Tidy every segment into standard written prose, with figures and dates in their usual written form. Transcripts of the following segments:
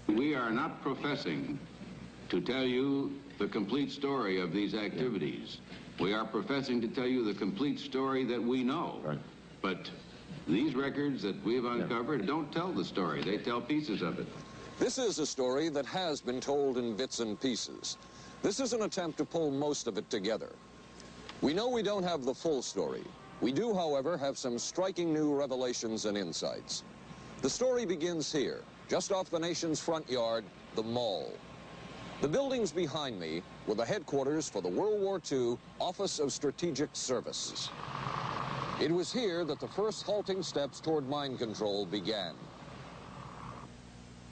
We are not professing to tell you the complete story of these activities. We are professing to tell you the complete story that we know. Right. But these records that we've uncovered don't tell the story. They tell pieces of it. This is a story that has been told in bits and pieces. This is an attempt to pull most of it together. We know we don't have the full story. We do, however, have some striking new revelations and insights. The story begins here, just off the nation's front yard, the Mall. The buildings behind me were the headquarters for the World War II Office of Strategic Services. It was here that the first halting steps toward mind control began.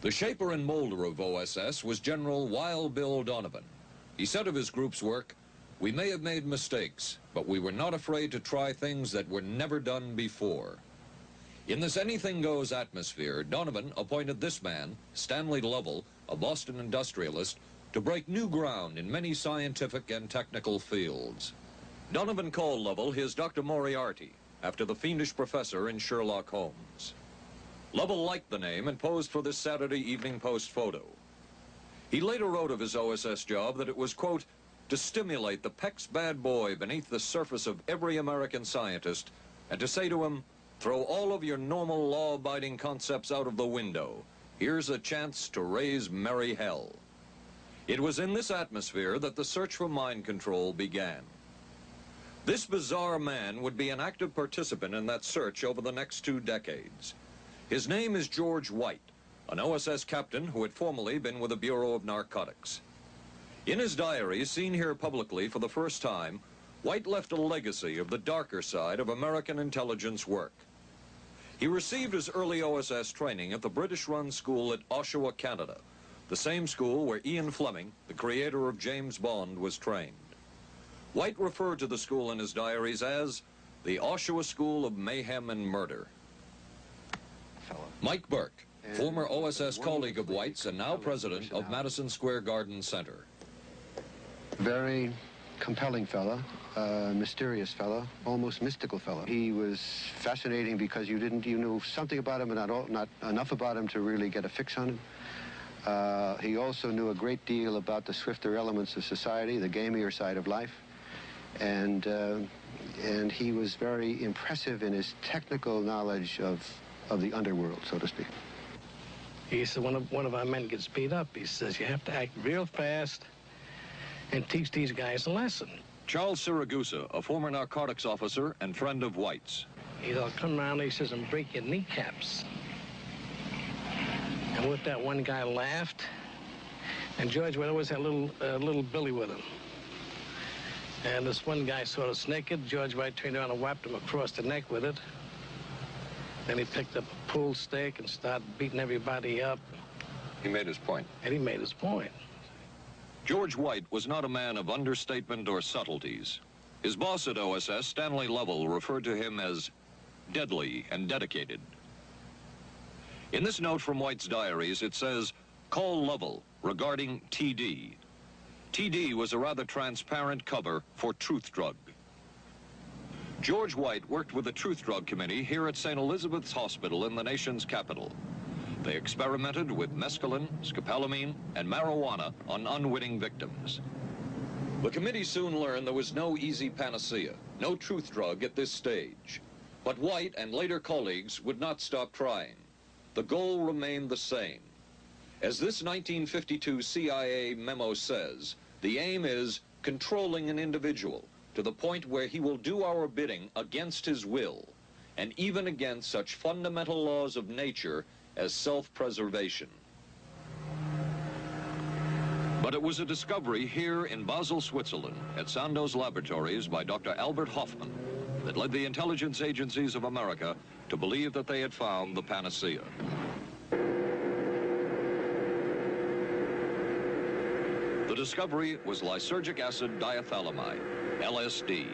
The shaper and molder of OSS was General Wild Bill Donovan. He said of his group's work, "We may have made mistakes, but we were not afraid to try things that were never done before." In this anything-goes atmosphere, Donovan appointed this man, Stanley Lovell, a Boston industrialist, to break new ground in many scientific and technical fields. Donovan called Lovell his Dr. Moriarty, after the fiendish professor in Sherlock Holmes. Lovell liked the name and posed for this Saturday Evening Post photo. He later wrote of his OSS job that it was, quote, to stimulate the Peck's bad boy beneath the surface of every American scientist and to say to him, throw all of your normal law-abiding concepts out of the window. Here's a chance to raise merry hell. It was in this atmosphere that the search for mind control began. This bizarre man would be an active participant in that search over the next 2 decades. His name is George White, an OSS captain who had formerly been with the Bureau of Narcotics. In his diary, seen here publicly for the first time, White left a legacy of the darker side of American intelligence work. He received his early OSS training at the British-run school at Oshawa, Canada, the same school where Ian Fleming, the creator of James Bond, was trained. White referred to the school in his diaries as the Oshawa School of Mayhem and Murder. Mike Burke, former OSS colleague of White's and now president of Madison Square Garden Center. Very compelling fellow, mysterious fellow, almost mystical fellow. He was fascinating because you knew something about him, but not enough about him to really get a fix on him. He also knew a great deal about the swifter elements of society, the gamier side of life, and he was very impressive in his technical knowledge of the underworld, so to speak. He said one of our men gets beat up. He says, you have to act real fast and teach these guys a lesson. Charles Siragusa, a former narcotics officer and friend of White's. He'll come around, he says, and break your kneecaps. And with that, one guy laughed, and George would always have little Billy with him. And this one guy sort of naked. George White turned around and whapped him across the neck with it. Then he picked up a pool stick and started beating everybody up. He made his point. And he made his point. George White was not a man of understatement or subtleties. His boss at OSS, Stanley Lovell, referred to him as deadly and dedicated. In this note from White's diaries, it says, call Lovell regarding TD. TD was a rather transparent cover for Truth Drug. George White worked with the Truth Drug Committee here at St. Elizabeth's Hospital in the nation's capital. They experimented with mescaline, scopolamine, and marijuana on unwitting victims. The committee soon learned there was no easy panacea, no truth drug at this stage. But White and later colleagues would not stop trying. The goal remained the same. As this 1952 CIA memo says, the aim is controlling an individual to the point where he will do our bidding against his will, and even against such fundamental laws of nature as self-preservation. But it was a discovery here in Basel, Switzerland, at Sandoz Laboratories by Dr. Albert Hoffman that led the intelligence agencies of America to believe that they had found the panacea. The discovery was lysergic acid diethylamide, LSD.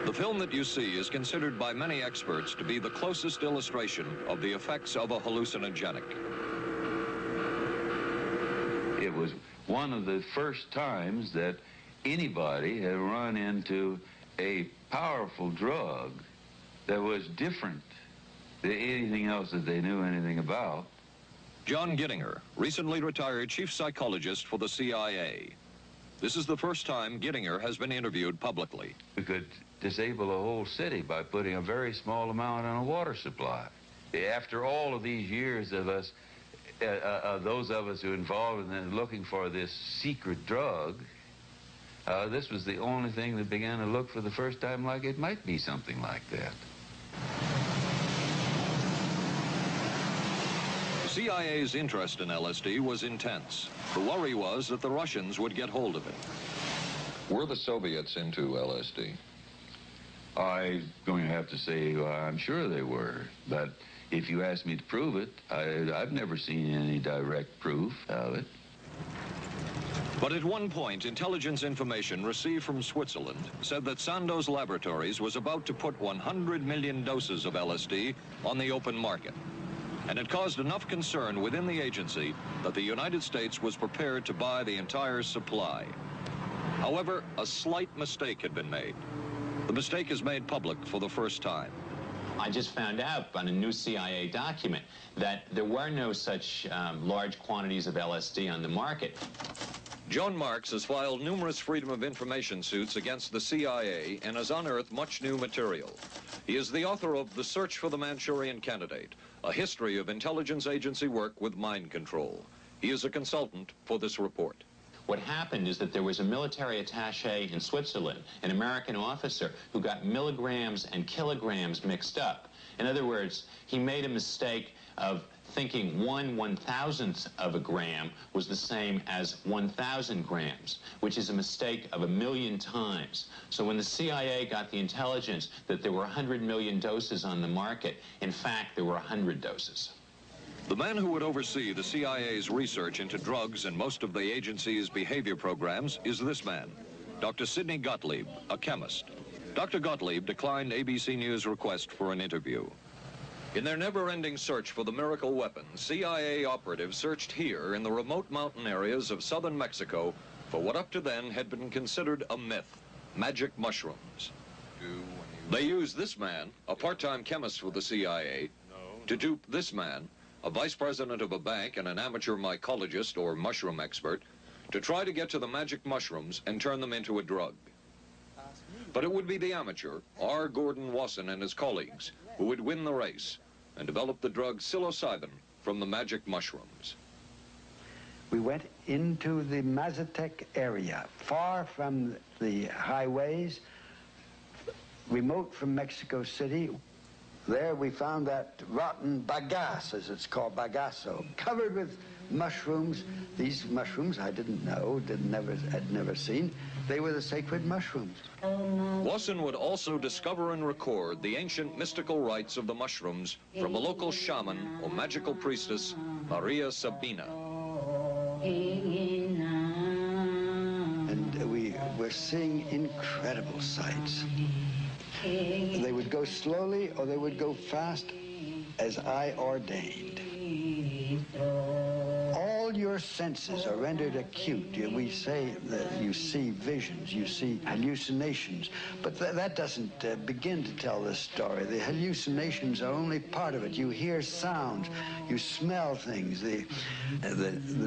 The film that you see is considered by many experts to be the closest illustration of the effects of a hallucinogenic. It was one of the first times that anybody had run into a powerful drug that was different than anything else that they knew anything about, John Gittinger, recently retired chief psychologist for the CIA. This is the first time Gittinger has been interviewed publicly. We could disable a whole city by putting a very small amount on a water supply. After all of these years of us, those of us who are involved in looking for this secret drug, this was the only thing that began to look for the first time like it might be something like that. The CIA's interest in LSD was intense. The worry was that the Russians would get hold of it. Were the Soviets into LSD? I'm going to have to say I'm sure they were, but if you ask me to prove it, I've never seen any direct proof of it. But at one point, intelligence information received from Switzerland said that Sandoz Laboratories was about to put 100 million doses of LSD on the open market. And it caused enough concern within the agency that the United States was prepared to buy the entire supply. However, a slight mistake had been made. The mistake is made public for the first time. I just found out on a new CIA document that there were no such large quantities of LSD on the market. Joan Marks has filed numerous Freedom of Information suits against the CIA and has unearthed much new material. He is the author of The Search for the Manchurian Candidate, a history of intelligence agency work with mind control. He is a consultant for this report. What happened is that there was a military attaché in Switzerland, an American officer, who got milligrams and kilograms mixed up. In other words, he made a mistake of thinking 1/1000th of a gram was the same as 1,000 grams, which is a mistake of 1,000,000 times. So when the CIA got the intelligence that there were 100 million doses on the market, in fact, there were 100 doses. The man who would oversee the CIA's research into drugs and most of the agency's behavior programs is this man, Dr. Sidney Gottlieb, a chemist. Dr. Gottlieb declined ABC News' request for an interview. In their never-ending search for the miracle weapon, CIA operatives searched here in the remote mountain areas of southern Mexico for what up to then had been considered a myth, magic mushrooms. They used this man, a part-time chemist for the CIA, to dupe this man, a vice president of a bank and an amateur mycologist or mushroom expert, to try to get to the magic mushrooms and turn them into a drug. But it would be the amateur, R. Gordon Wasson and his colleagues, who would win the race and develop the drug psilocybin from the magic mushrooms. We went into the Mazatec area, far from the highways, remote from Mexico City. There we found that rotten bagasse, as it's called, bagasso, covered with mushrooms. These mushrooms I didn't know, had never seen. They were the sacred mushrooms. Wasson would also discover and record the ancient mystical rites of the mushrooms from a local shaman or magical priestess, Maria Sabina. And we were seeing incredible sights. They would go slowly or they would go fast as I ordained. All your senses are rendered acute. We say that you see visions, you see hallucinations, but that doesn't begin to tell this story. The hallucinations are only part of it. You hear sounds, you smell things. The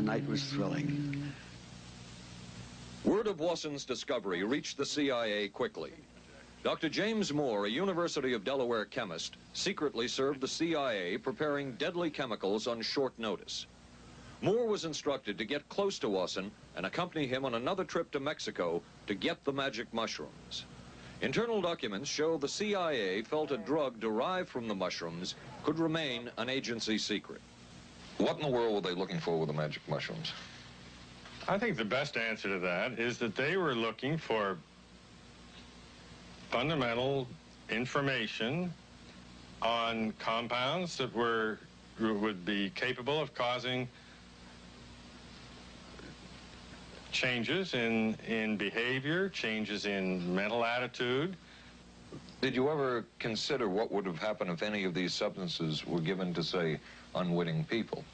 night was thrilling. Word of Wasson's discovery reached the CIA quickly. Dr. James Moore, a University of Delaware chemist, secretly served the CIA preparing deadly chemicals on short notice. Moore was instructed to get close to Wasson and accompany him on another trip to Mexico to get the magic mushrooms. Internal documents show the CIA felt a drug derived from the mushrooms could remain an agency secret. What in the world were they looking for with the magic mushrooms? I think the best answer to that is that they were looking for fundamental information on compounds that would be capable of causing changes in behavior, changes in mental attitude. Did you ever consider what would have happened if any of these substances were given to, say, unwitting people?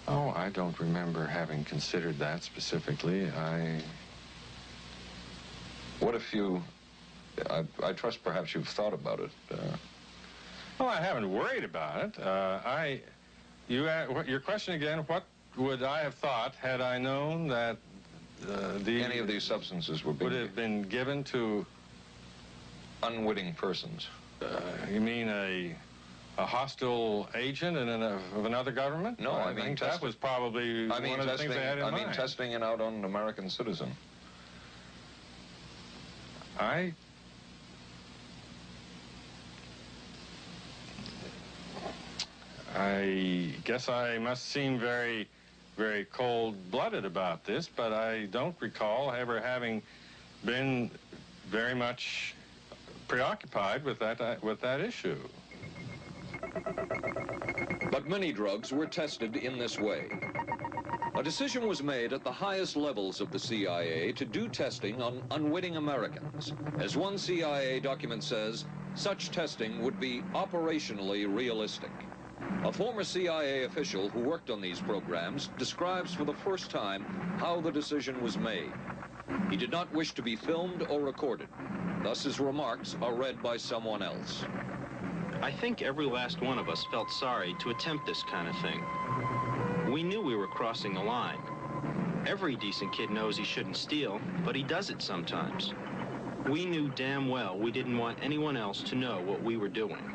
Oh, I don't remember having considered that specifically. What if you, I trust perhaps you've thought about it, Well, I haven't worried about it. Your question again, what would I have thought had I known that Any of these substances would would have been given to unwitting persons. you mean a hostile agent of another government? No, I mean think that was probably one of the things they had in mind. I mean testing it out on an American citizen. I guess I must seem very, very cold-blooded about this, but I don't recall ever having been very much preoccupied with that issue. But many drugs were tested in this way. A decision was made at the highest levels of the CIA to do testing on unwitting Americans. As one CIA document says, such testing would be operationally realistic. A former CIA official who worked on these programs describes for the first time how the decision was made. He did not wish to be filmed or recorded. Thus his remarks are read by someone else. I think every last one of us felt sorry to attempt this kind of thing. We knew we were crossing the line. Every decent kid knows he shouldn't steal, but he does it sometimes. We knew damn well we didn't want anyone else to know what we were doing.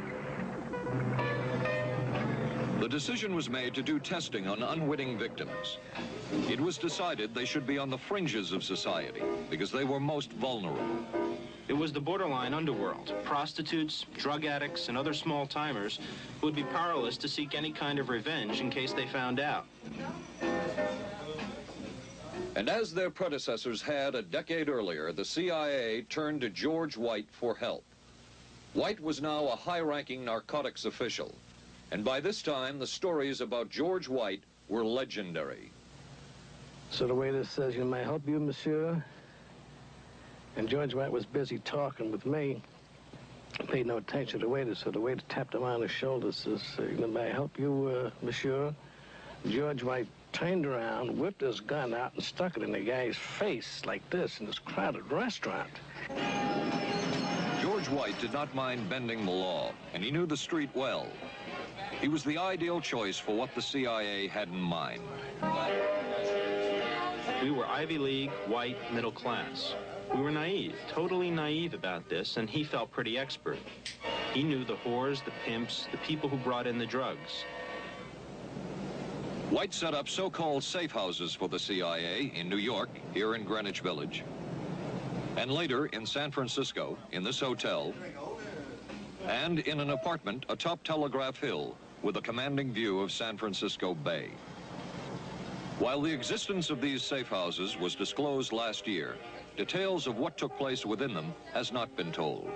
The decision was made to do testing on unwitting victims. It was decided they should be on the fringes of society because they were most vulnerable. It was the borderline underworld. Prostitutes, drug addicts, and other small-timers who would be powerless to seek any kind of revenge in case they found out. And as their predecessors had a decade earlier, the CIA turned to George White for help. White was now a high-ranking narcotics official, and by this time the stories about George White were legendary. So the waiter says, "You may help you, monsieur?" And George White was busy talking with me. I paid no attention to the waiter, so the waiter tapped him on the shoulder, says, "May I help you, monsieur?" George White turned around, whipped his gun out, and stuck it in the guy's face like this in this crowded restaurant. George White did not mind bending the law, and he knew the street well. He was the ideal choice for what the CIA had in mind. We were Ivy League, white, middle class. We were naive, totally naive about this, and he felt pretty expert. He knew the whores, the pimps, the people who brought in the drugs. White set up so-called safe houses for the CIA in New York, here in Greenwich Village, and later in San Francisco, in this hotel, and in an apartment atop Telegraph Hill with a commanding view of San Francisco Bay. While the existence of these safe houses was disclosed last year, details of what took place within them has not been told.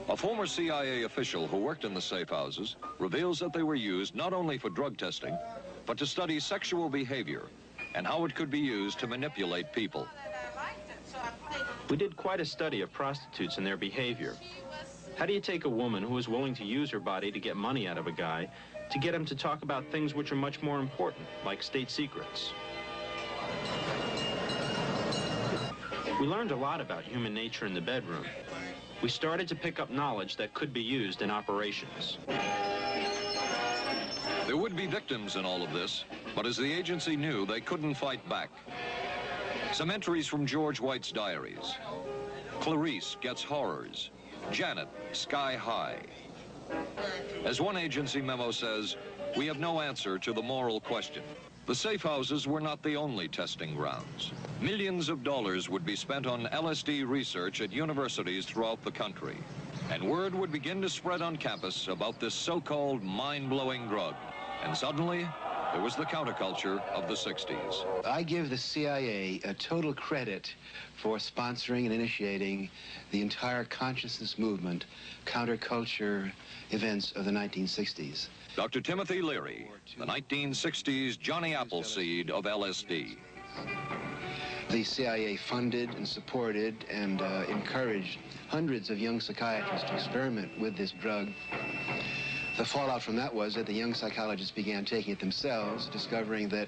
A former CIA official who worked in the safe houses reveals that they were used not only for drug testing, but to study sexual behavior and how it could be used to manipulate people. We did quite a study of prostitutes and their behavior. How do you take a woman who is willing to use her body to get money out of a guy to get him to talk about things which are much more important, like state secrets? We learned a lot about human nature in the bedroom. We started to pick up knowledge that could be used in operations. There would be victims in all of this, but as the agency knew, they couldn't fight back. Some entries from George White's diaries. Clarice gets horrors. Janet, sky high. As one agency memo says, we have no answer to the moral question. The safe houses were not the only testing grounds. Millions of dollars would be spent on LSD research at universities throughout the country. And word would begin to spread on campus about this so-called mind-blowing drug. And suddenly, there was the counterculture of the 60s. I give the CIA a total credit for sponsoring and initiating the entire consciousness movement, counterculture events of the 1960s. Dr. Timothy Leary, the 1960s Johnny Appleseed of LSD. The CIA funded and supported and encouraged hundreds of young psychiatrists to experiment with this drug. The fallout from that was that the young psychologists began taking it themselves, discovering that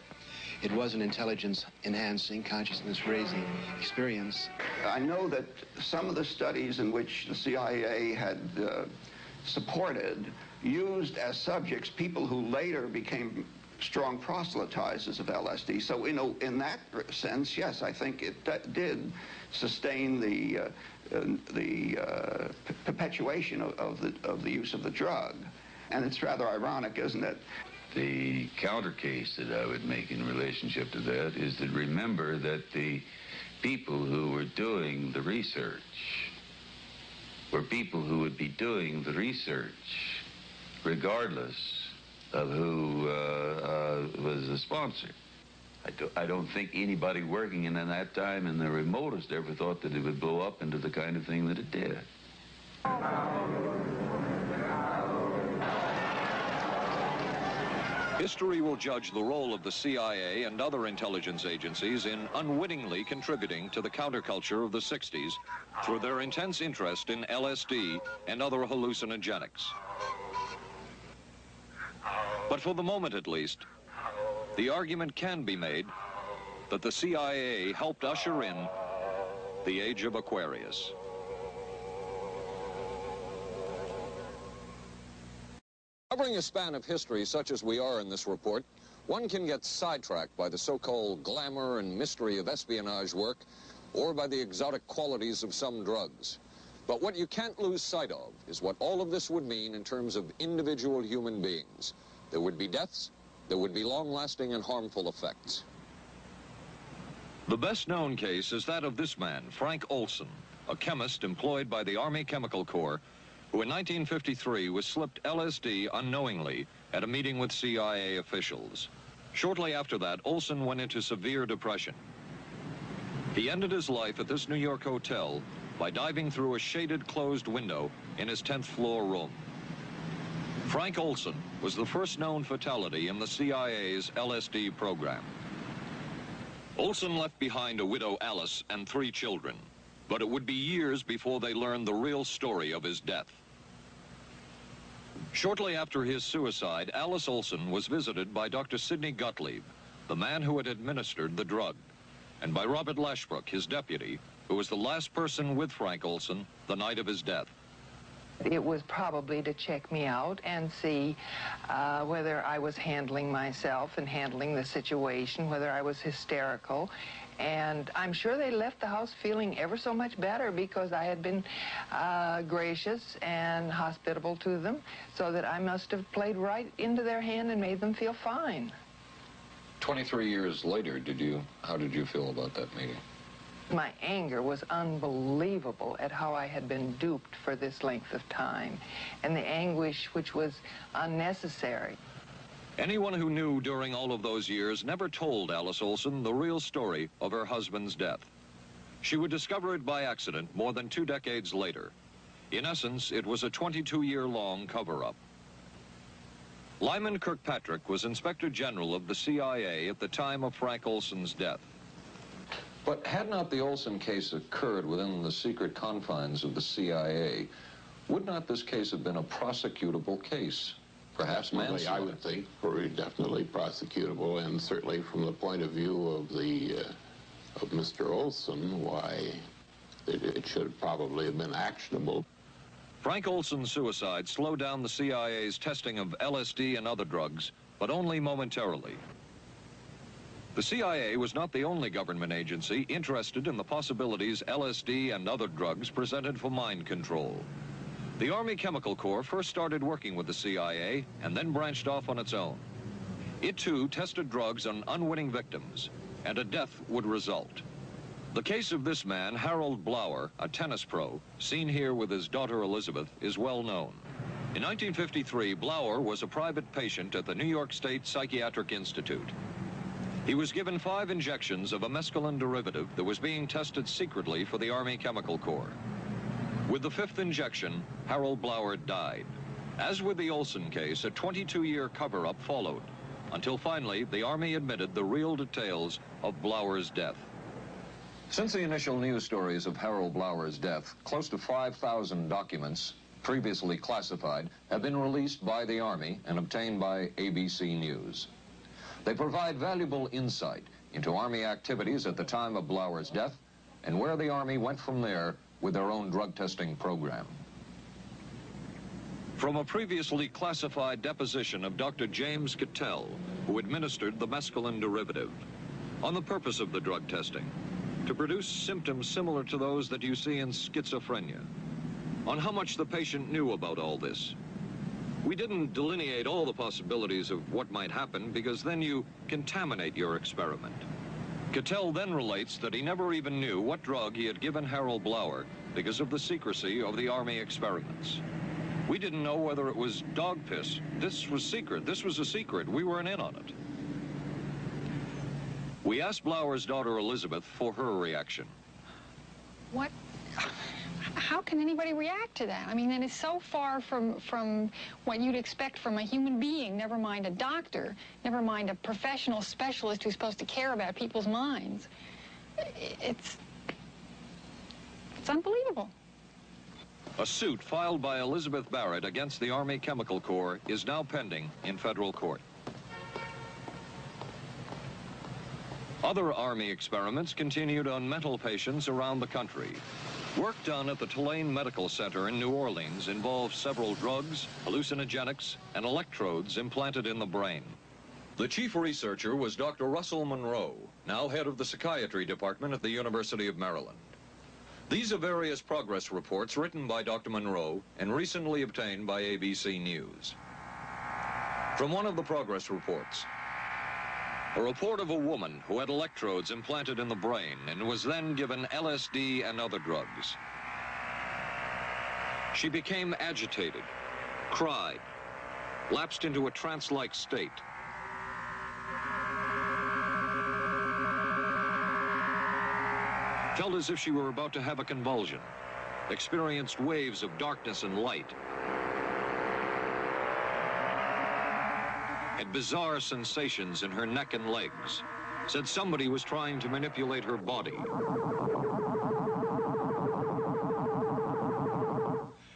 it was an intelligence-enhancing, consciousness-raising experience. I know that some of the studies in which the CIA had supported, used as subjects people who later became strong proselytizers of LSD. So, in that sense, yes, I think it did sustain the perpetuation of the use of the drug. And it's rather ironic, isn't it? The counter case that I would make in relationship to that is to remember that the people who were doing the research were people who would be doing the research regardless of who was the sponsor. I don't think anybody working in that time in the remotest ever thought that it would blow up into the kind of thing that it did. History will judge the role of the CIA and other intelligence agencies in unwittingly contributing to the counterculture of the 60s through their intense interest in LSD and other hallucinogenics. But for the moment at least, the argument can be made that the CIA helped usher in the age of Aquarius. Covering a span of history such as we are in this report, one can get sidetracked by the so-called glamour and mystery of espionage work or by the exotic qualities of some drugs. But what you can't lose sight of is what all of this would mean in terms of individual human beings. There would be deaths, there would be long-lasting and harmful effects. The best-known case is that of this man, Frank Olson, a chemist employed by the Army Chemical Corps, who in 1953 was slipped LSD unknowingly at a meeting with CIA officials. Shortly after that, Olson went into severe depression. He ended his life at this New York hotel by diving through a shaded closed window in his 10th floor room. Frank Olson was the first known fatality in the CIA's LSD program. Olson left behind a widow, Alice, and 3 children, but it would be years before they learned the real story of his death. Shortly after his suicide, Alice Olson was visited by Dr. Sidney Gottlieb, the man who had administered the drug, and by Robert Lashbrook, his deputy, who was the last person with Frank Olson the night of his death. It was probably to check me out and see whether I was handling myself and handling the situation, whether I was hysterical. And I'm sure they left the house feeling ever so much better because I had been gracious and hospitable to them, so that I must have played right into their hand and made them feel fine. 23 years later, how did you feel about that meeting? My anger was unbelievable at how I had been duped for this length of time, and the anguish which was unnecessary. Anyone who knew during all of those years never told Alice Olson the real story of her husband's death. She would discover it by accident more than 2 decades later. In essence, it was a 22-year-long cover-up. Lyman Kirkpatrick was Inspector General of the CIA at the time of Frank Olson's death. But had not the Olson case occurred within the secret confines of the CIA, would not this case have been a prosecutable case? Perhaps manslaughter? I would think definitely prosecutable, and certainly from the point of view of of Mr. Olson, why it should probably have been actionable. Frank Olson's suicide slowed down the CIA's testing of LSD and other drugs, but only momentarily. The CIA was not the only government agency interested in the possibilities LSD and other drugs presented for mind control. The Army Chemical Corps first started working with the CIA and then branched off on its own. It too tested drugs on unwitting victims, and a death would result. The case of this man, Harold Blower, a tennis pro, seen here with his daughter Elizabeth, is well known. In 1953, Blower was a private patient at the New York State Psychiatric Institute. He was given 5 injections of a mescaline derivative that was being tested secretly for the Army Chemical Corps. With the 5th injection, Harold Blower died. As with the Olson case, a 22-year cover-up followed, until finally the Army admitted the real details of Blower's death. Since the initial news stories of Harold Blower's death, close to 5,000 documents, previously classified, have been released by the Army and obtained by ABC News. They provide valuable insight into Army activities at the time of Blower's death and where the Army went from there with their own drug testing program. From a previously classified deposition of Dr. James Cattell, who administered the mescaline derivative, on the purpose of the drug testing, to produce symptoms similar to those that you see in schizophrenia, on how much the patient knew about all this. We didn't delineate all the possibilities of what might happen because then you contaminate your experiment. Cattell then relates that he never even knew what drug he had given Harold Blauer because of the secrecy of the Army experiments. We didn't know whether it was dog piss. This was secret. This was a secret. We weren't in on it. We asked Blauer's daughter Elizabeth for her reaction. What? How can anybody react to that? I mean, that is so far from what you'd expect from a human being, never mind a doctor, never mind a professional specialist who's supposed to care about people's minds. It's unbelievable. A suit filed by Elizabeth Barrett against the Army Chemical Corps is now pending in federal court. Other Army experiments continued on mental patients around the country. Work done at the Tulane Medical Center in New Orleans involved several drugs, hallucinogenics, and electrodes implanted in the brain. The chief researcher was Dr. Russell Monroe, now head of the psychiatry department at the University of Maryland. These are various progress reports written by Dr. Monroe and recently obtained by ABC News. From one of the progress reports, a report of a woman who had electrodes implanted in the brain and was then given LSD and other drugs. She became agitated, cried, lapsed into a trance-like state. Felt as if she were about to have a convulsion, experienced waves of darkness and light, had bizarre sensations in her neck and legs, said somebody was trying to manipulate her body.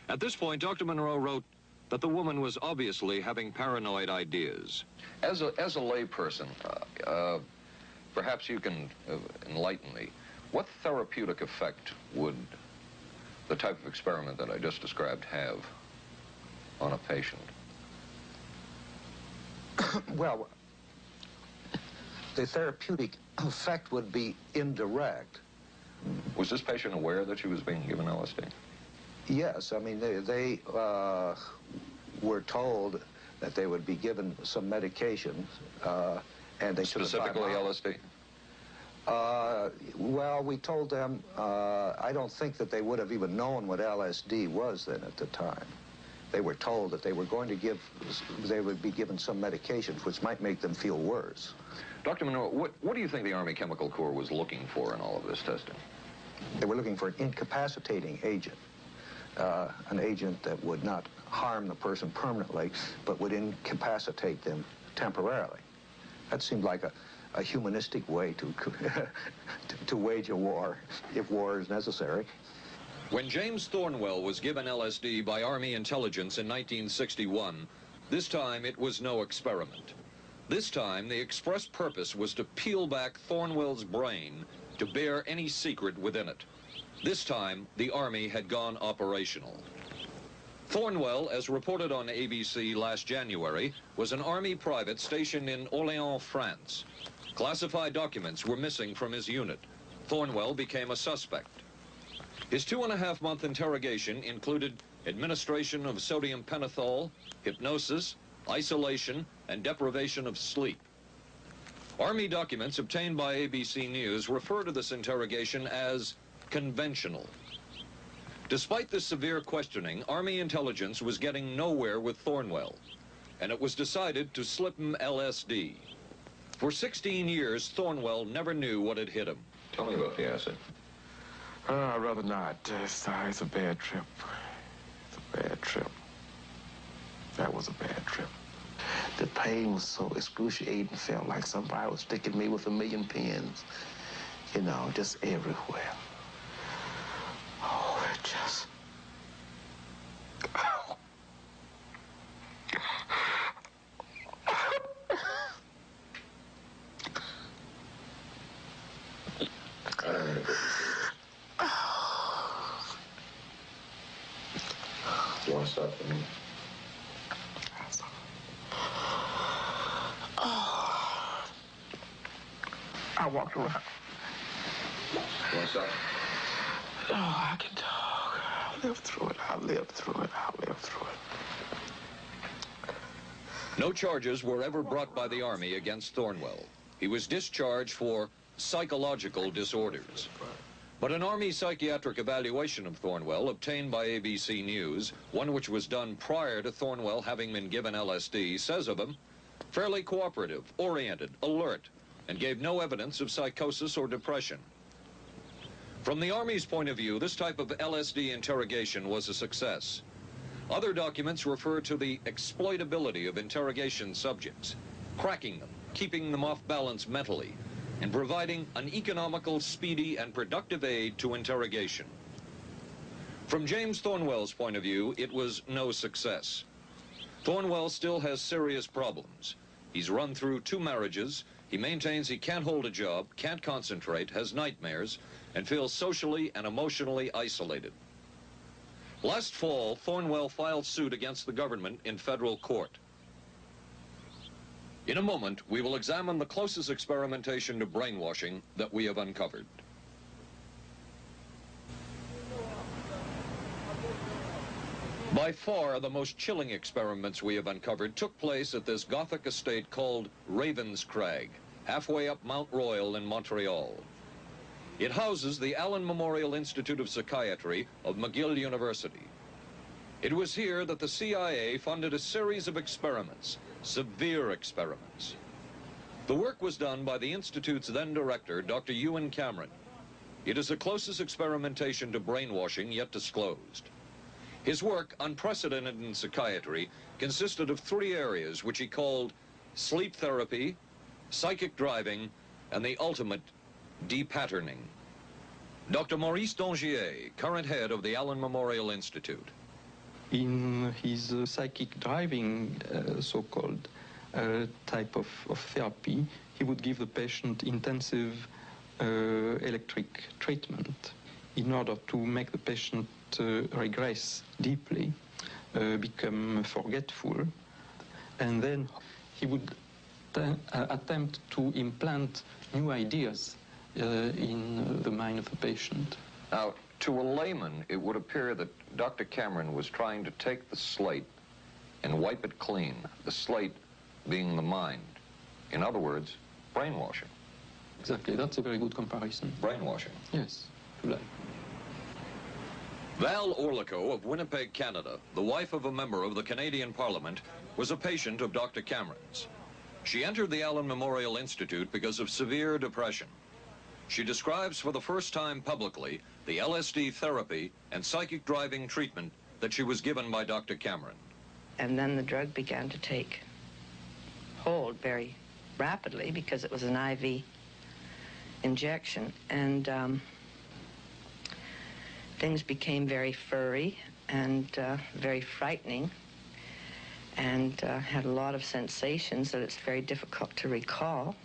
At this point, Dr. Monroe wrote that the woman was obviously having paranoid ideas. As a layperson, perhaps you can enlighten me. What therapeutic effect would the type of experiment that I just described have on a patient? Well, the therapeutic effect would be indirect. Was this patient aware that she was being given LSD? Yes, I mean, they were told that they would be given some medication, and they specifically LSD? Well, we told them, I don't think that they would have even known what LSD was then at the time. They were told that they were going to they would be given some medications which might make them feel worse. Dr. Monroe, what do you think the Army Chemical Corps was looking for in all of this testing? They were looking for an incapacitating agent, an agent that would not harm the person permanently, but would incapacitate them temporarily. That seemed like a humanistic way to wage a war, if war is necessary. When James Thornwell was given LSD by Army intelligence in 1961, this time it was no experiment. This time the express purpose was to peel back Thornwell's brain to bear any secret within it. This time the Army had gone operational. Thornwell, as reported on ABC last January, was an Army private stationed in Orléans, France. Classified documents were missing from his unit. Thornwell became a suspect. His 2.5-month interrogation included administration of sodium pentothal, hypnosis, isolation, and deprivation of sleep. Army documents obtained by ABC News refer to this interrogation as conventional. Despite this severe questioning, Army intelligence was getting nowhere with Thornwell, and it was decided to slip him LSD. For 16 years, Thornwell never knew what had hit him. Tell me about the acid. I'd rather not. It's a bad trip. It's a bad trip. That was a bad trip. The pain was so excruciating. Felt like somebody was sticking me with 1,000,000 pins. You know, just everywhere. Oh, it just... You want to stop for me? I walked around. What's up? Oh, I can talk. I lived through it. I lived through it. I lived through it. No charges were ever brought by the Army against Thornwell. He was discharged for psychological disorders. But an Army psychiatric evaluation of Thornwell obtained by ABC News, one which was done prior to Thornwell having been given LSD, says of him, fairly cooperative, oriented, alert, and gave no evidence of psychosis or depression. From the Army's point of view, this type of LSD interrogation was a success. Other documents refer to the exploitability of interrogation subjects, cracking them, keeping them off balance mentally, and providing an economical, speedy, and productive aid to interrogation. From James Thornwell's point of view, it was no success. Thornwell still has serious problems. He's run through 2 marriages. He maintains he can't hold a job, can't concentrate, has nightmares, and feels socially and emotionally isolated. Last fall, Thornwell filed suit against the government in federal court. In a moment, we will examine the closest experimentation to brainwashing that we have uncovered. By far, the most chilling experiments we have uncovered took place at this Gothic estate called Ravenscrag, halfway up Mount Royal in Montreal. It houses the Allen Memorial Institute of Psychiatry of McGill University. It was here that the CIA funded a series of experiments, severe experiments. The work was done by the Institute's then director, Dr. Ewan Cameron. It is the closest experimentation to brainwashing yet disclosed. His work, unprecedented in psychiatry, consisted of 3 areas which he called sleep therapy, psychic driving, and the ultimate depatterning. Dr. Maurice Dongier, current head of the Allen Memorial Institute. In his psychic driving, so-called type of therapy, he would give the patient intensive electric treatment in order to make the patient regress deeply, become forgetful, and then he would attempt to implant new ideas in the mind of the patient. Now, to a layman, it would appear that Dr. Cameron was trying to take the slate and wipe it clean, the slate being the mind. In other words, brainwashing. Exactly, that's a very good comparison. Brainwashing. Yes, right. Val Orlico of Winnipeg, Canada, the wife of a member of the Canadian Parliament, was a patient of Dr. Cameron's. She entered the Allen Memorial Institute because of severe depression. She describes for the first time publicly the LSD therapy and psychic driving treatment that she was given by Dr. Cameron. And then the drug began to take hold very rapidly because it was an IV injection. And things became very furry and very frightening, and had a lot of sensations that it's very difficult to recall.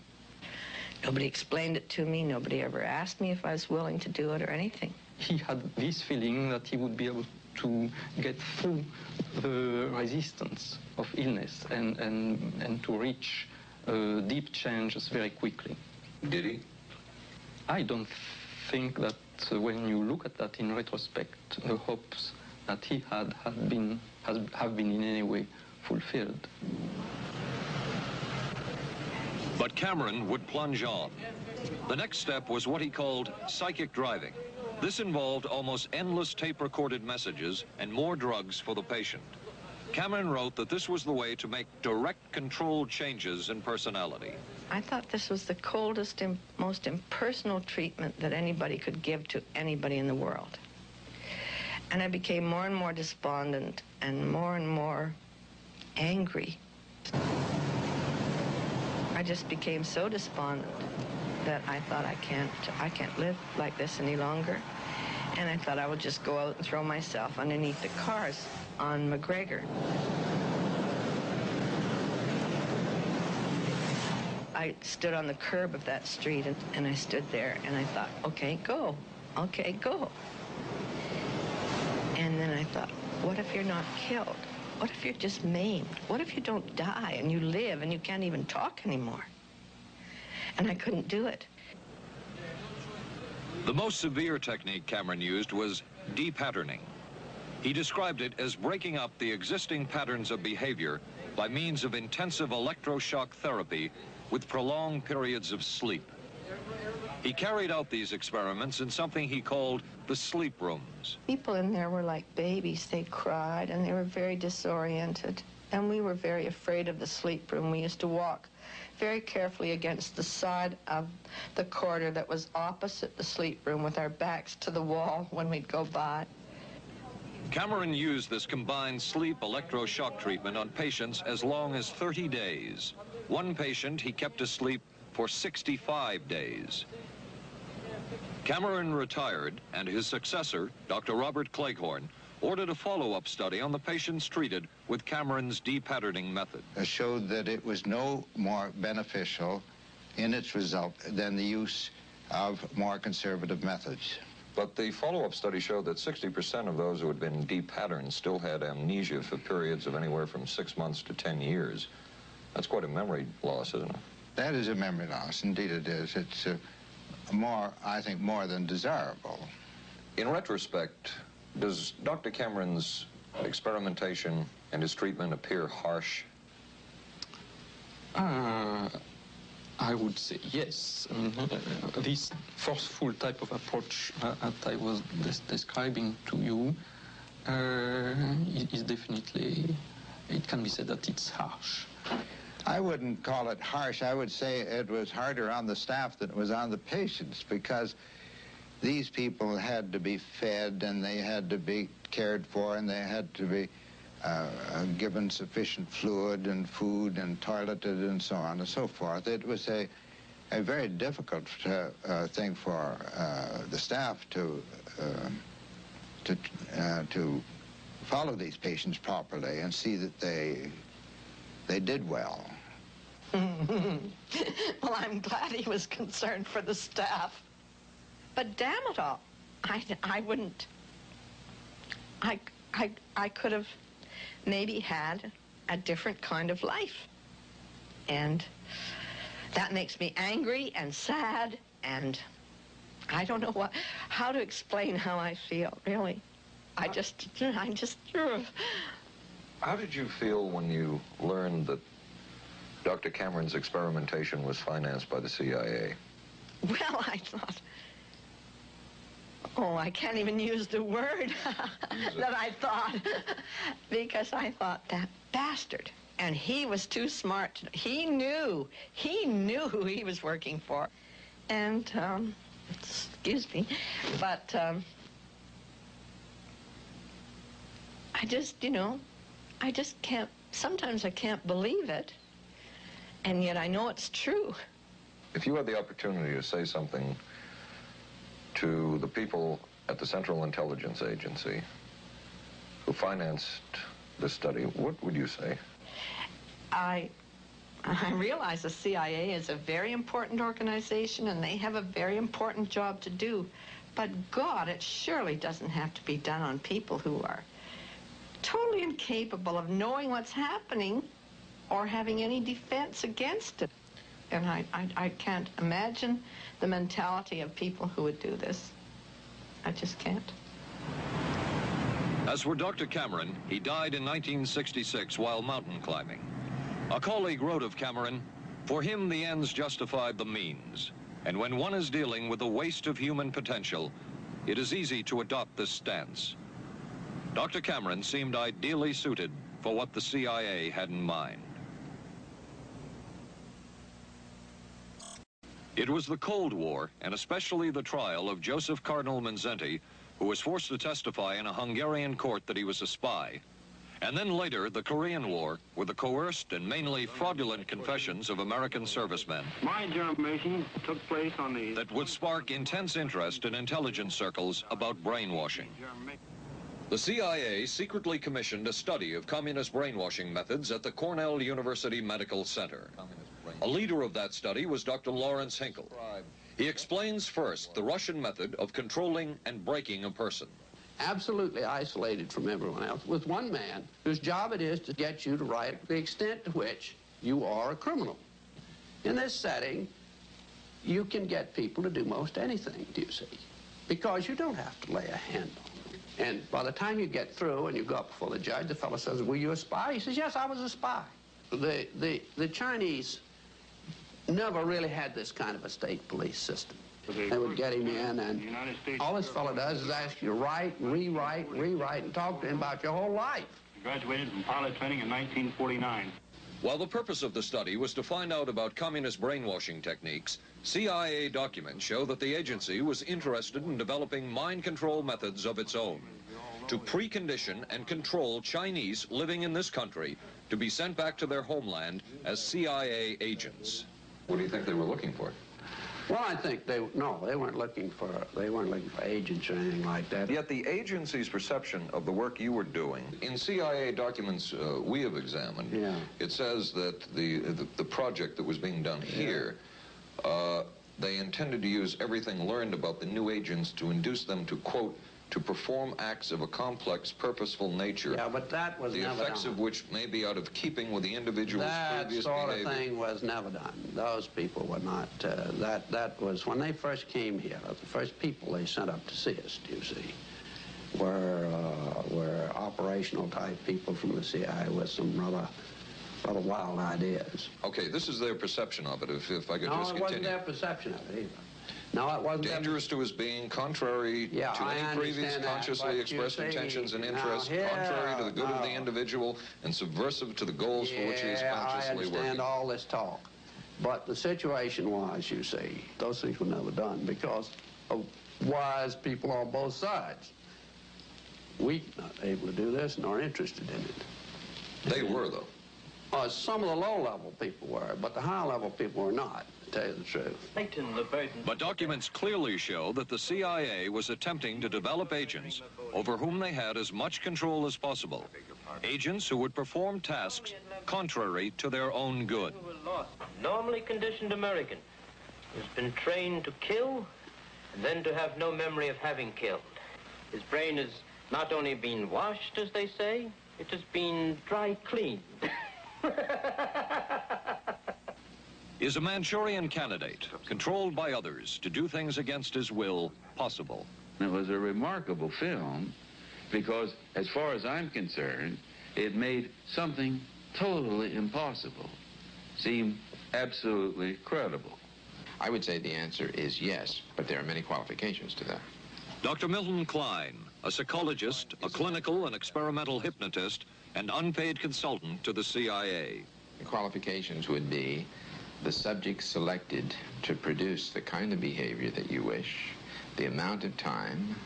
Nobody explained it to me. Nobody ever asked me if I was willing to do it or anything. He had this feeling that he would be able to get through the resistance of illness and to reach deep changes very quickly. Did he? I don't think that when you look at that in retrospect, the hopes that he had have been in any way fulfilled. But Cameron would plunge on. The next step was what he called psychic driving. This involved almost endless tape-recorded messages and more drugs for the patient. Cameron wrote that this was the way to make direct controlled changes in personality. I thought this was the coldest and most impersonal treatment that anybody could give to anybody in the world. And I became more and more despondent and more angry. I just became so despondent that I thought I can't live like this any longer. And I thought I would just go out and throw myself underneath the cars on McGregor. I stood on the curb of that street and I stood there and I thought, okay, go. Okay, go. And then I thought, what if you're not killed? What if you're just maimed? What if you don't die and you live and you can't even talk anymore? And I couldn't do it. The most severe technique Cameron used was de-patterning. He described it as breaking up the existing patterns of behavior by means of intensive electroshock therapy with prolonged periods of sleep. He carried out these experiments in something he called the sleep rooms. People in there were like babies. They cried and they were very disoriented. And we were very afraid of the sleep room. We used to walk very carefully against the side of the corridor that was opposite the sleep room with our backs to the wall when we'd go by. Cameron used this combined sleep electroshock treatment on patients as long as 30 days. One patient he kept asleep for 65 days. Cameron retired, and his successor, Dr. Robert Cleghorn, ordered a follow-up study on the patients treated with Cameron's de-patterning method. Showed that it was no more beneficial in its result than the use of more conservative methods. But the follow-up study showed that 60% of those who had been de-patterned still had amnesia for periods of anywhere from 6 months to 10 years. That's quite a memory loss, isn't it? That is a memory loss. Indeed it is. It's more, I think, more than desirable. In retrospect, does Dr. Cameron's experimentation and his treatment appear harsh? I would say yes. I mean, this forceful type of approach that I was describing to you is definitely, it can be said that it's harsh. I wouldn't call it harsh. I would say it was harder on the staff than it was on the patients, because these people had to be fed and they had to be cared for and they had to be given sufficient fluid and food and toileted and so on and so forth. It was a very difficult thing for the staff to follow these patients properly and see that they did well. Well, I'm glad he was concerned for the staff. But damn it all, I wouldn't. I could have maybe had a different kind of life. And that makes me angry and sad, and I don't know how to explain how I feel, really. I just. How did you feel when you learned that Dr. Cameron's experimentation was financed by the CIA? Well, I thought, oh, I can't even use the word that I thought, because I thought, that bastard. And he was too smart. He knew who he was working for. And, excuse me, but I just, I just can't, sometimes I can't believe it, and yet I know it's true. If you had the opportunity to say something to the people at the Central Intelligence Agency who financed this study, what would you say? I realize the CIA is a very important organization and they have a very important job to do, but God, it surely doesn't have to be done on people who are totally incapable of knowing what's happening or having any defense against it. And I can't imagine the mentality of people who would do this. I just can't. As for Dr. Cameron, he died in 1966 while mountain climbing. A colleague wrote of Cameron, "For him, the ends justified the means. And when one is dealing with the waste of human potential, it is easy to adopt this stance." Dr. Cameron seemed ideally suited for what the CIA had in mind. It was the Cold War, and especially the trial of Joseph Cardinal Mindszenty, who was forced to testify in a Hungarian court that he was a spy. And then later, the Korean War, with the coerced and mainly fraudulent confessions of American servicemen. My information took place on the... that would spark intense interest in intelligence circles about brainwashing. The CIA secretly commissioned a study of communist brainwashing methods at the Cornell University Medical Center. A leader of that study was Dr. Lawrence Hinkle. He explains first the Russian method of controlling and breaking a person. Absolutely isolated from everyone else, with one man whose job it is to get you to write the extent to which you are a criminal. In this setting, you can get people to do most anything, do you see? Because you don't have to lay a hand on them. And by the time you get through and you go up before the judge, the fellow says, were you a spy? He says, yes, I was a spy. The Chinese never really had this kind of a state police system. They would get him in, and all this fellow does is ask you to write, rewrite, and talk to him about your whole life. He graduated from pilot training in 1949. While the purpose of the study was to find out about communist brainwashing techniques, CIA documents show that the agency was interested in developing mind control methods of its own to precondition and control Chinese living in this country to be sent back to their homeland as CIA agents. What do you think they were looking for? Well, I think they weren't looking for agents or anything like that. Yet the agency's perception of the work you were doing, in CIA documents we have examined, it says that the project that was being done here, they intended to use everything learned about the new agents to induce them to, quote, to perform acts of a complex, purposeful nature. Yeah, but that was the never effects done. of which may be out of keeping with the individual's previous That sort behavior. of thing was never done. Those people were not, that was, when they first came here, the first people they sent up to see us, you see, were operational type people from the CIA with some rather wild ideas. Okay, this is their perception of it, if I could No, just it continue. wasn't their perception of it either. No, it wasn't. Dangerous to his being, contrary to any previous consciously expressed intentions and interests, contrary to the good of the individual, and subversive to the goals for which he is consciously I understand working. all this talk. But the situation was, you see, those things were never done because of wise people on both sides. We not able to do this nor interested in it. They were, though. Some of the low-level people were, but the high-level people were not, to tell you the truth. But documents clearly show that the CIA was attempting to develop agents over whom they had as much control as possible. Agents who would perform tasks contrary to their own good. Normally conditioned American who's been trained to kill and then to have no memory of having killed. His brain has not only been washed, as they say, it has been dry cleaned. Is a Manchurian candidate, controlled by others to do things against his will, possible? It was a remarkable film because, as far as I'm concerned, it made something totally impossible seem absolutely credible. I would say the answer is yes, but there are many qualifications to that. Dr. Milton Klein, a psychologist, a clinical and experimental hypnotist, and unpaid consultant to the CIA. The qualifications would be the subject selected to produce the kind of behavior that you wish, the amount of time,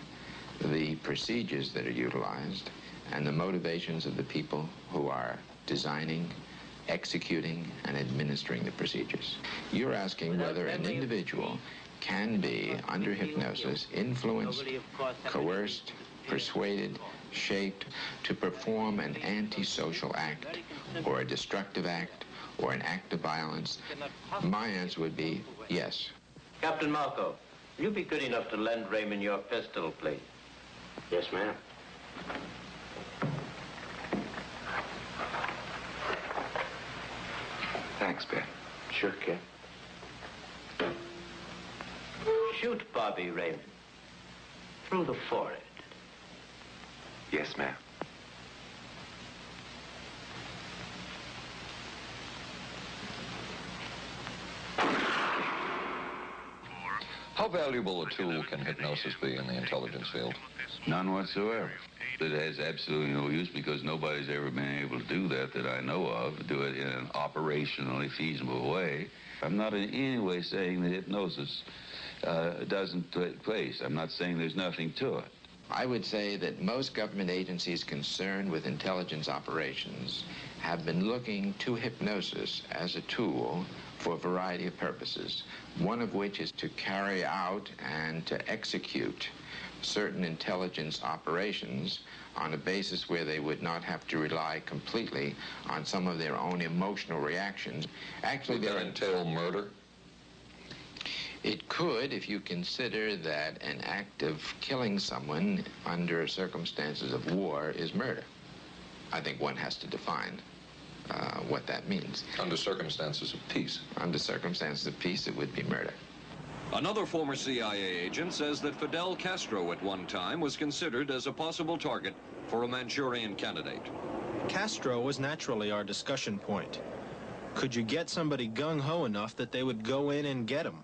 the procedures that are utilized, and the motivations of the people who are designing, executing, and administering the procedures. You're asking whether an individual can be, under hypnosis, influenced, coerced, persuaded, shaped to perform an antisocial act, or a destructive act, or an act of violence. My answer would be yes. Captain Marco, will you be good enough to lend Raymond your pistol, please? Yes, ma'am. Thanks, Ben. Sure, Cap. Shoot Bobby, Raymond. Through the forehead. Yes, ma'am. How valuable a tool can hypnosis be in the intelligence field? None whatsoever. It has absolutely no use because nobody's ever been able to do that I know of, do it in an operationally feasible way. I'm not in any way saying that hypnosis doesn't take place. I'm not saying there's nothing to it. I would say that most government agencies concerned with intelligence operations have been looking to hypnosis as a tool for a variety of purposes, one of which is to carry out and to execute certain intelligence operations on a basis where they would not have to rely completely on some of their own emotional reactions. Actually, would that entail murder? It could, if you consider that an act of killing someone under circumstances of war is murder. I think one has to define what that means. Under circumstances of peace? Under circumstances of peace, it would be murder. Another former CIA agent says that Fidel Castro at one time was considered as a possible target for a Manchurian candidate. Castro was naturally our discussion point. Could you get somebody gung-ho enough that they would go in and get him?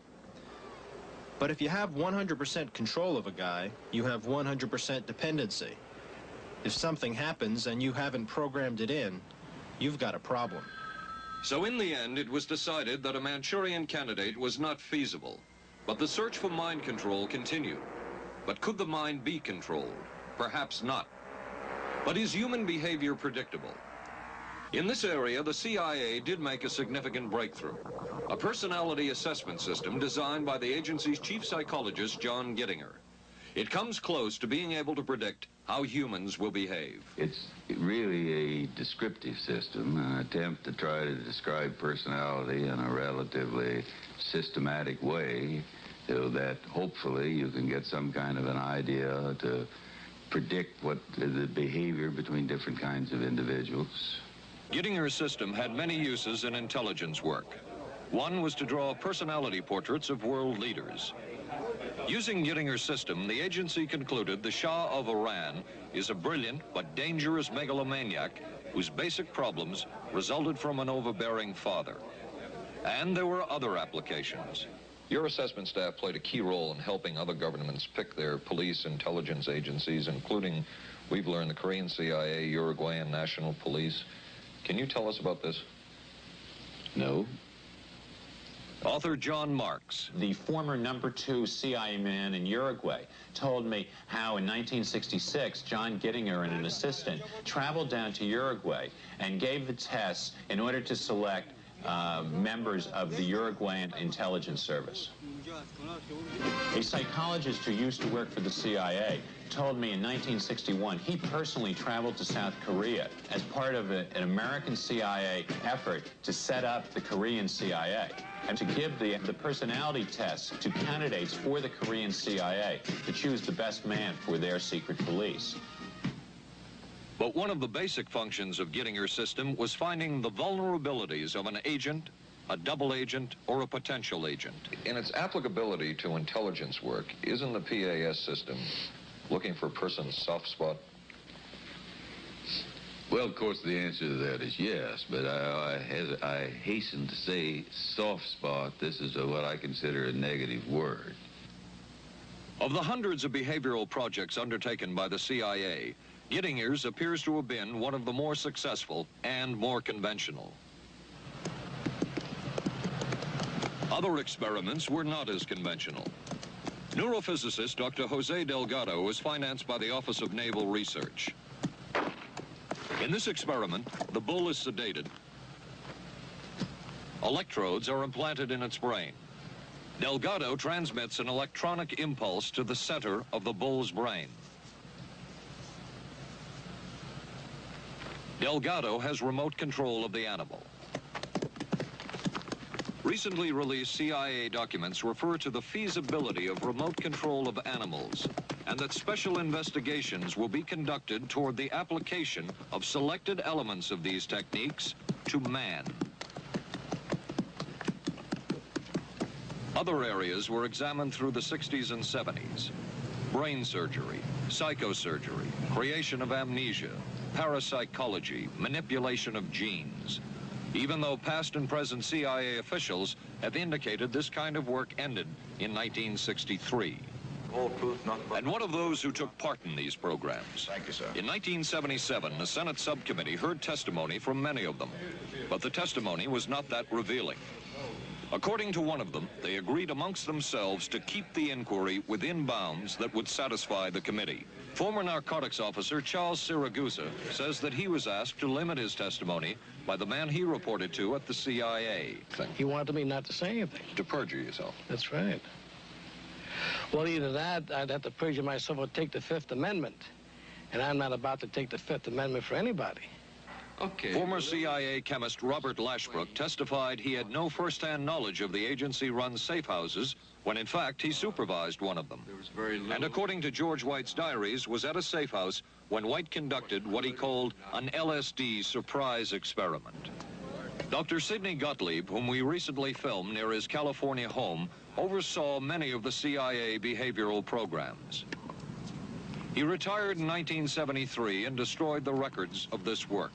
But if you have 100% control of a guy, you have 100% dependency. If something happens and you haven't programmed it in, you've got a problem. So in the end, it was decided that a Manchurian candidate was not feasible. But the search for mind control continued. But could the mind be controlled? Perhaps not. But is human behavior predictable? In this area, the CIA did make a significant breakthrough. A personality assessment system designed by the agency's chief psychologist, John Gittinger. It comes close to being able to predict how humans will behave. It's really a descriptive system, an attempt to try to describe personality in a relatively systematic way so that hopefully you can get some kind of an idea to predict what the behavior between different kinds of individuals. Gittinger's system had many uses in intelligence work. One was to draw personality portraits of world leaders. Using Gittinger's system, the agency concluded the Shah of Iran is a brilliant but dangerous megalomaniac whose basic problems resulted from an overbearing father. And there were other applications. Your assessment staff played a key role in helping other governments pick their police intelligence agencies, including, we've learned, the Korean CIA, Uruguayan National Police. Can you tell us about this? No. Author John Marks. The former #2 CIA man in Uruguay told me how in 1966 John Gittinger and an assistant traveled down to Uruguay and gave the tests in order to select members of the Uruguayan intelligence service. A psychologist who used to work for the CIA told me in 1961 he personally traveled to South Korea as part of an American CIA effort to set up the Korean CIA and to give the personality tests to candidates for the Korean CIA to choose the best man for their secret police. But one of the basic functions of Gittinger's system was finding the vulnerabilities of an agent, a double agent, or a potential agent. In its applicability to intelligence work, isn't the PAS system looking for a person's soft spot? Well, of course, the answer to that is yes, but I hasten to say soft spot. This is what I consider a negative word. Of the hundreds of behavioral projects undertaken by the CIA, Gittinger's appears to have been one of the more successful and more conventional. Other experiments were not as conventional. Neurophysicist Dr. Jose Delgado was financed by the Office of Naval Research. In this experiment, the bull is sedated. Electrodes are implanted in its brain. Delgado transmits an electronic impulse to the center of the bull's brain. Delgado has remote control of the animal. Recently released CIA documents refer to the feasibility of remote control of animals and that special investigations will be conducted toward the application of selected elements of these techniques to man. Other areas were examined through the 60s and 70s. Brain surgery, psychosurgery, creation of amnesia, parapsychology, manipulation of genes. Even though past and present CIA officials have indicated this kind of work ended in 1963. And one of those who took part in these programs. Thank you, sir. In 1977, a Senate subcommittee heard testimony from many of them, but the testimony was not that revealing. According to one of them, they agreed amongst themselves to keep the inquiry within bounds that would satisfy the committee. Former narcotics officer Charles Siragusa says that he was asked to limit his testimony by the man he reported to at the CIA. He wanted me not to say anything. To perjure yourself. That's right. Well, either that, I'd have to perjure myself or take the Fifth Amendment. And I'm not about to take the Fifth Amendment for anybody. Okay. Former CIA chemist Robert Lashbrook testified he had no first-hand knowledge of the agency-run safe houses when, in fact, he supervised one of them. There was very little. And according to George White's diaries, was at a safe house when White conducted what he called an LSD surprise experiment. Dr. Sidney Gottlieb, whom we recently filmed near his California home, oversaw many of the CIA behavioral programs. He retired in 1973 and destroyed the records of this work.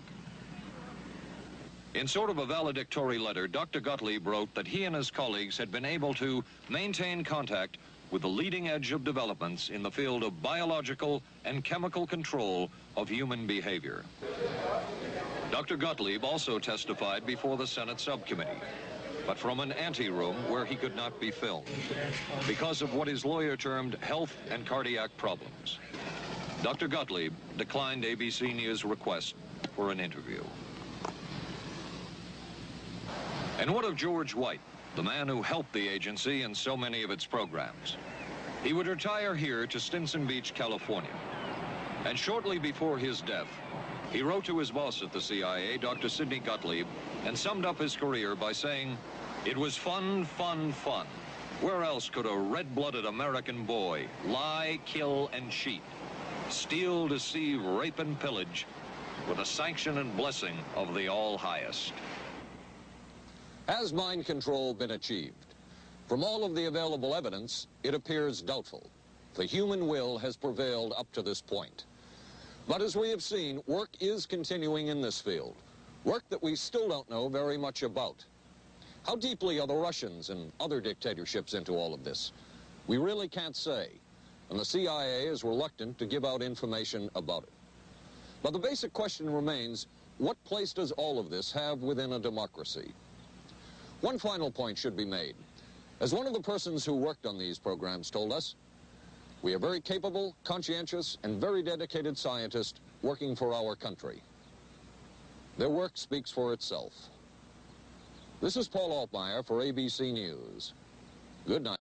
In sort of a valedictory letter, Dr. Gottlieb wrote that he and his colleagues had been able to maintain contact with the leading edge of developments in the field of biological and chemical control of human behavior. Dr. Gottlieb also testified before the Senate subcommittee, but from an anteroom where he could not be filmed because of what his lawyer termed health and cardiac problems. Dr. Gottlieb declined ABC News' request for an interview. And what of George White, the man who helped the agency in so many of its programs? He would retire here to Stinson Beach, California. And shortly before his death, he wrote to his boss at the CIA, Dr. Sidney Gottlieb, and summed up his career by saying, "It was fun, fun, fun. Where else could a red-blooded American boy lie, kill, and cheat, steal, deceive, rape, and pillage with the sanction and blessing of the All-Highest?" Has mind control been achieved? From all of the available evidence, it appears doubtful. The human will has prevailed up to this point. But as we have seen, work is continuing in this field, work that we still don't know very much about. How deeply are the Russians and other dictatorships into all of this? We really can't say, and the CIA is reluctant to give out information about it. But the basic question remains, what place does all of this have within a democracy? One final point should be made. As one of the persons who worked on these programs told us, we are very capable, conscientious, and very dedicated scientists working for our country. Their work speaks for itself. This is Paul Altmaier for ABC News. Good night.